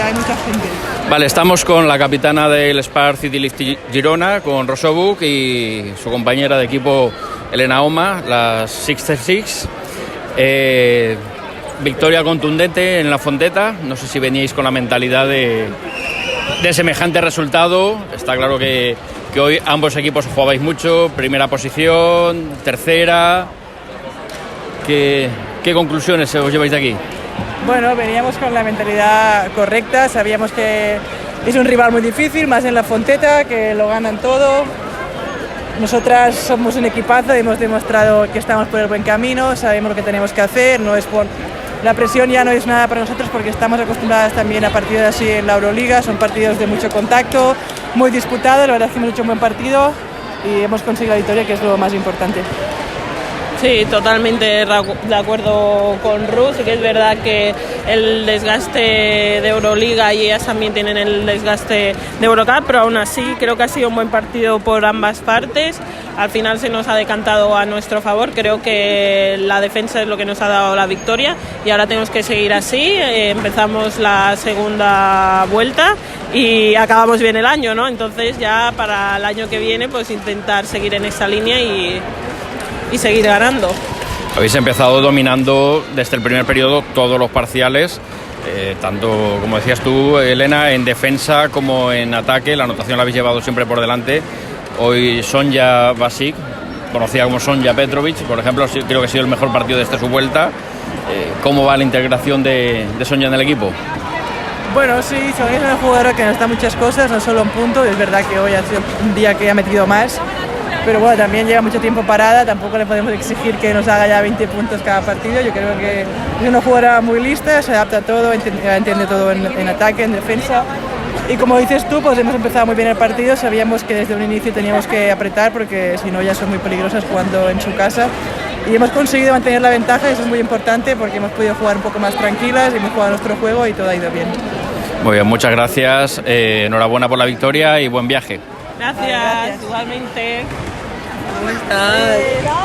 hay mucha gente. Vale, estamos con la capitana del Spar City Lift Girona, con Rosobuc, y su compañera de equipo Elena Oma, las 66. Victoria contundente en la Fonteta. No sé si veníais con la mentalidad de semejante resultado. Está claro que hoy ambos equipos jugabais mucho. Primera posición, tercera. ¿Qué conclusiones os lleváis de aquí? Bueno, veníamos con la mentalidad correcta. Sabíamos que es un rival muy difícil, más en la Fonteta, que lo ganan todo. Nosotras somos un equipazo y hemos demostrado que estamos por el buen camino. Sabemos lo que tenemos que hacer. La presión ya no es nada para nosotros porque estamos acostumbradas también a partidos así en la Euroliga. Son partidos de mucho contacto, muy disputados. La verdad es que hemos hecho un buen partido y hemos conseguido la victoria, que es lo más importante. Sí, totalmente de acuerdo con Ruth. Sí que es verdad que el desgaste de Euroliga y ellas también tienen el desgaste de Eurocup, pero aún así creo que ha sido un buen partido por ambas partes. Al final se nos ha decantado a nuestro favor. Creo que la defensa es lo que nos ha dado la victoria y ahora tenemos que seguir así. Empezamos la segunda vuelta y acabamos bien el año, ¿no? Entonces ya para el año que viene pues intentar seguir en esta línea y seguir ganando. Habéis empezado dominando desde el primer periodo todos los parciales, tanto, como decías tú, Elena, en defensa como en ataque. La anotación la habéis llevado siempre por delante. Hoy Sonja Basic, conocida como Sonja Petrovic, por ejemplo, creo que ha sido el mejor partido desde su vuelta. ¿Cómo va la integración de Sonja en el equipo? Bueno, sí, Sonja es una jugadora que nos da muchas cosas, no solo un punto. Es verdad que hoy ha sido un día que ha metido más. Pero bueno, también lleva mucho tiempo parada, tampoco le podemos exigir que nos haga ya 20 puntos cada partido. Yo creo que es una jugadora muy lista, se adapta a todo, entiende todo en ataque, en defensa. Y como dices tú, pues hemos empezado muy bien el partido, sabíamos que desde un inicio teníamos que apretar porque si no ya son muy peligrosas jugando en su casa. Y hemos conseguido mantener la ventaja, eso es muy importante porque hemos podido jugar un poco más tranquilas, hemos jugado nuestro juego y todo ha ido bien. Muy bien, muchas gracias, enhorabuena por la victoria y buen viaje. Gracias. Igualmente. ¿Cómo estás?